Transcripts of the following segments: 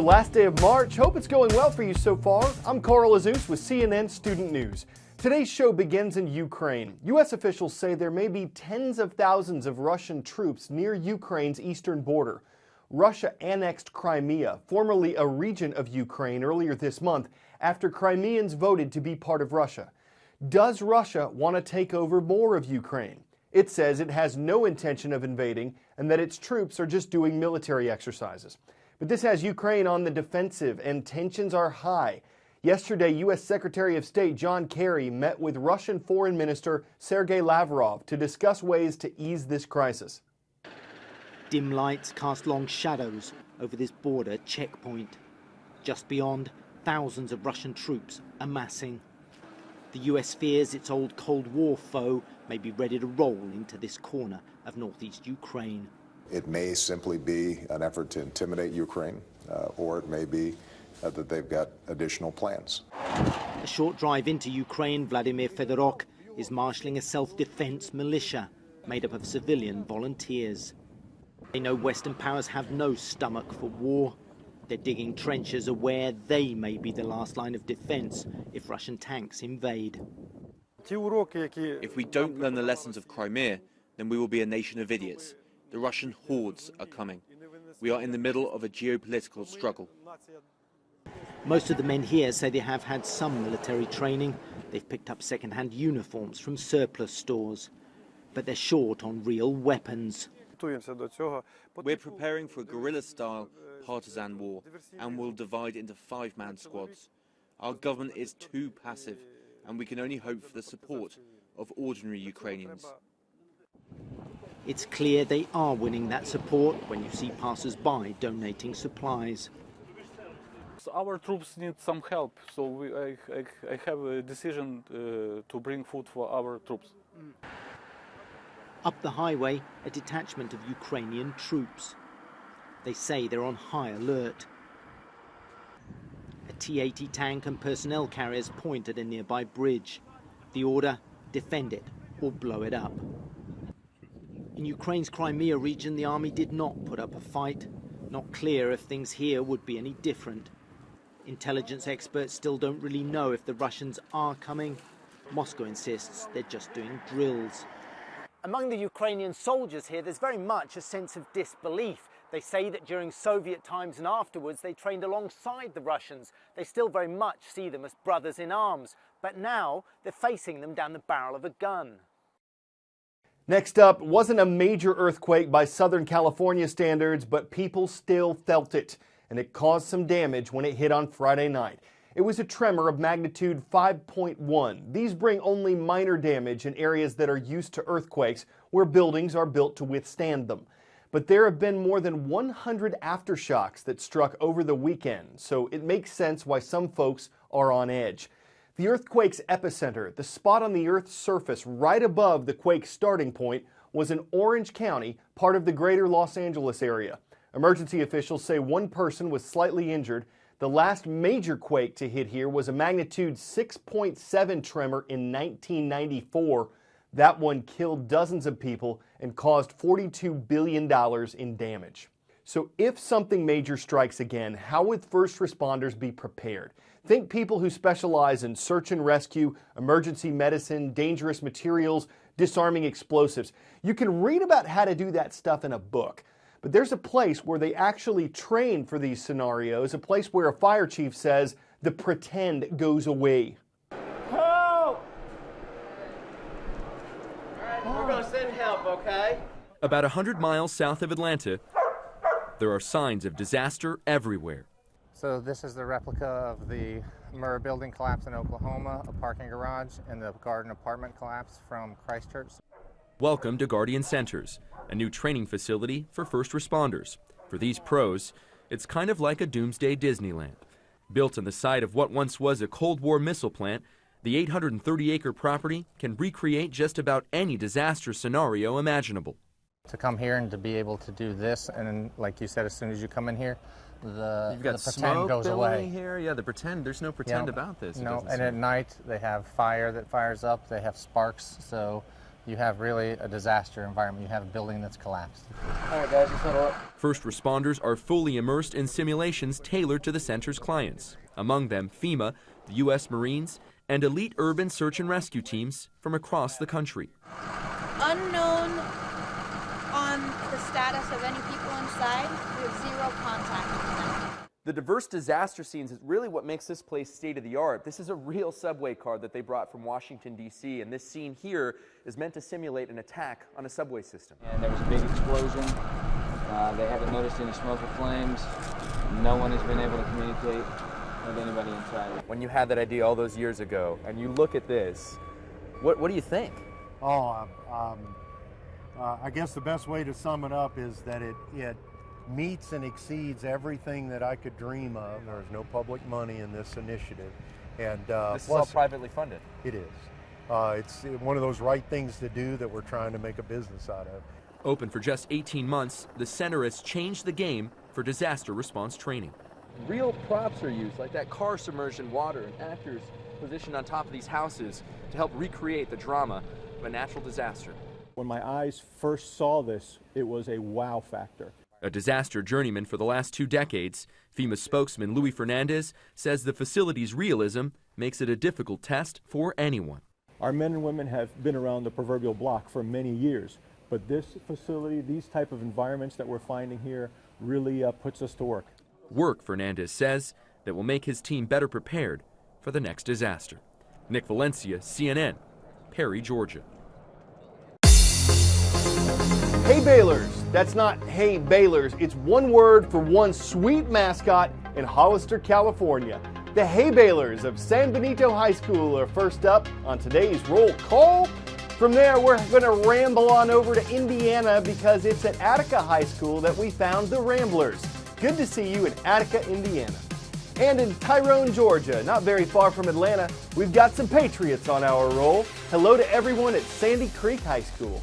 last day of March. Hope it's going well for you so far. I'm Carl Azus with CNN Student News. Today's show begins in Ukraine. U.S. officials say there may be tens of thousands of Russian troops near Ukraine's eastern border. Russia annexed Crimea, formerly a region of Ukraine, earlier this month after Crimeans voted to be part of Russia. Does Russia want to take over more of Ukraine? It says it has no intention of invading and that its troops are just doing military exercises. But this has Ukraine on the defensive and tensions are high. Yesterday, U.S. Secretary of State John Kerry met with Russian Foreign Minister Sergei Lavrov to discuss ways to ease this crisis. Dim lights cast long shadows over this border checkpoint. Just beyond, thousands of Russian troops amassing. The U.S. fears its old Cold War foe may be ready to roll into this corner of northeast Ukraine. It may simply be an effort to intimidate Ukraine, or it may be that they've got additional plans. A short drive into Ukraine, Vladimir Fedoruk is marshalling a self-defense militia made up of civilian volunteers. They know Western powers have no stomach for war. They're digging trenches aware they may be the last line of defense if Russian tanks invade. If we don't learn the lessons of Crimea, then we will be a nation of idiots. The Russian hordes are coming. We are in the middle of a geopolitical struggle. Most of the men here say they have had some military training. They've picked up second-hand uniforms from surplus stores. But they're short on real weapons. We're preparing for a guerrilla-style partisan war and will divide into five-man squads. Our government is too passive, and we can only hope for the support of ordinary Ukrainians. It's clear they are winning that support when you see passers-by donating supplies. So our troops need some help, so I have a decision to bring food for our troops. Up the highway, a detachment of Ukrainian troops. They say they're on high alert. A T-80 tank and personnel carriers point at a nearby bridge. The order, defend it or blow it up. In Ukraine's Crimea region, the army did not put up a fight. Not clear if things here would be any different. Intelligence experts still don't really know if the Russians are coming. Moscow insists they're just doing drills. Among the Ukrainian soldiers here, there's very much a sense of disbelief. They say that during Soviet times and afterwards, they trained alongside the Russians. They still very much see them as brothers in arms. But now they're facing them down the barrel of a gun. Next up, wasn't a major earthquake by Southern California standards, but people still felt it, and it caused some damage when it hit on Friday night. It was a tremor of magnitude 5.1. These bring only minor damage in areas that are used to earthquakes, where buildings are built to withstand them. But there have been more than 100 aftershocks that struck over the weekend, so it makes sense why some folks are on edge. The earthquake's epicenter, the spot on the Earth's surface right above the quake's starting point, was in Orange County, part of the greater Los Angeles area. Emergency officials say one person was slightly injured. The last major quake to hit here was a magnitude 6.7 tremor in 1994. That one killed dozens of people and caused $42 billion in damage. So if something major strikes again, how would first responders be prepared? Think people who specialize in search and rescue, emergency medicine, dangerous materials, disarming explosives. You can read about how to do that stuff in a book. But there's a place where they actually train for these scenarios, a place where a fire chief says the pretend goes away. Help! We're going to send help, okay? About 100 miles south of Atlanta, there are signs of disaster everywhere. So this is the replica of the Murrah building collapse in Oklahoma, a parking garage, and the Garden apartment collapse from Christchurch. Welcome to Guardian Centers, a new training facility for first responders. For these pros, it's kind of like a doomsday Disneyland. Built on the site of what once was a Cold War missile plant, the 830-acre property can recreate just about any disaster scenario imaginable. To come here and to be able to do this, and then, like you said, as soon as you come in here, the pretend goes away. Here, yeah, the pretend. There's no pretend about this. No, and at night they have fire that fires up. They have sparks, so you have really a disaster environment. You have a building that's collapsed. All right, guys, let's huddle up. First responders are fully immersed in simulations tailored to the center's clients, among them FEMA, the U.S. Marines, and elite urban search and rescue teams from across the country. Unknown on the status of any people inside. We have zero contact with them. The diverse disaster scenes is really what makes this place state-of-the-art. This is a real subway car that they brought from Washington, D.C., and this scene here is meant to simulate an attack on a subway system. And there was a big explosion. They haven't noticed any smoke or flames. No one has been able to communicate with anybody inside. When you had that idea all those years ago, and you look at this, what do you think? I guess the best way to sum it up is that it meets and exceeds everything that I could dream of. There's no public money in this initiative. And this is all privately funded. It is. It's one of those right things to do that we're trying to make a business out of. Open for just 18 months, the center has changed the game for disaster response training. Real props are used, like that car submerged in water, and actors positioned on top of these houses to help recreate the drama of a natural disaster. When my eyes first saw this, it was a wow factor. A disaster journeyman for the last 2 decades, FEMA spokesman Luis Fernandez says the facility's realism makes it a difficult test for anyone. Our men and women have been around the proverbial block for many years, but this facility, these type of environments that we're finding here, really puts us to work. Work, Fernandez says, that will make his team better prepared for the next disaster. Nick Valencia, CNN, Perry, Georgia. Hay balers. That's not hay balers. It's one word for one sweet mascot in Hollister, California. The hay balers of San Benito High School are first up on today's roll call. From there, we're going to ramble on over to Indiana because it's at Attica High School that we found the Ramblers. Good to see you in Attica, Indiana. And in Tyrone, Georgia, not very far from Atlanta, we've got some Patriots on our roll. Hello to everyone at Sandy Creek High School.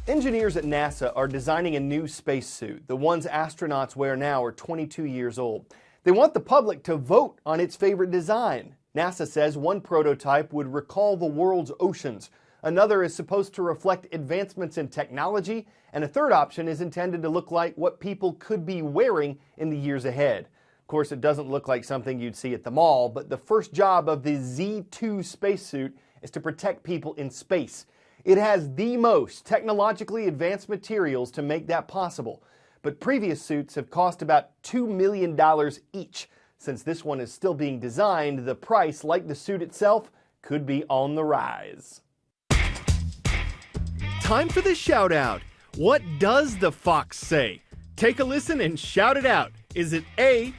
Engineers at NASA are designing a new spacesuit. The ones astronauts wear now are 22 years old. They want the public to vote on its favorite design. NASA says one prototype would recall the world's oceans. Another is supposed to reflect advancements in technology. And a third option is intended to look like what people could be wearing in the years ahead. Of course, it doesn't look like something you'd see at the mall, but the first job of the Z2 spacesuit is to protect people in space. It has the most technologically advanced materials to make that possible. But previous suits have cost about $2 million each. Since this one is still being designed, the price, like the suit itself, could be on the rise. Time for the shout out. What does the fox say? Take a listen and shout it out. Is it A,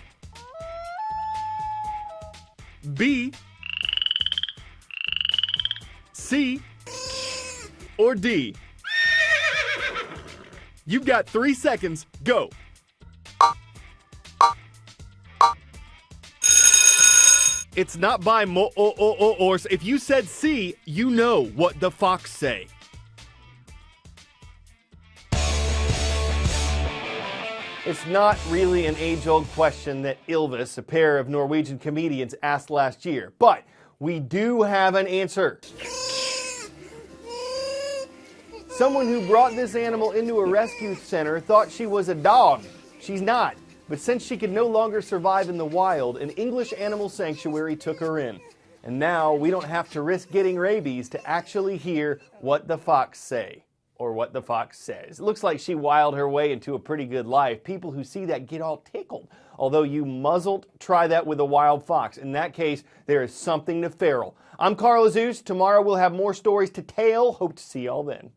B, C, or D? You've got 3 seconds. Go. It's not by or. If you said C, you know what the fox say. It's not really an age-old question that Ylvis, a pair of Norwegian comedians, asked last year, but we do have an answer. Someone who brought this animal into a rescue center thought she was a dog. She's not, but since she could no longer survive in the wild, an English animal sanctuary took her in. And now we don't have to risk getting rabies to actually hear what the fox say. Or what the fox says. It looks like she wiled her way into a pretty good life. People who see that get all tickled. Although you muzzled, try that with a wild fox. In that case, there is something to feral. I'm Carl Azus. Tomorrow we'll have more stories to tell. Hope to see y'all then.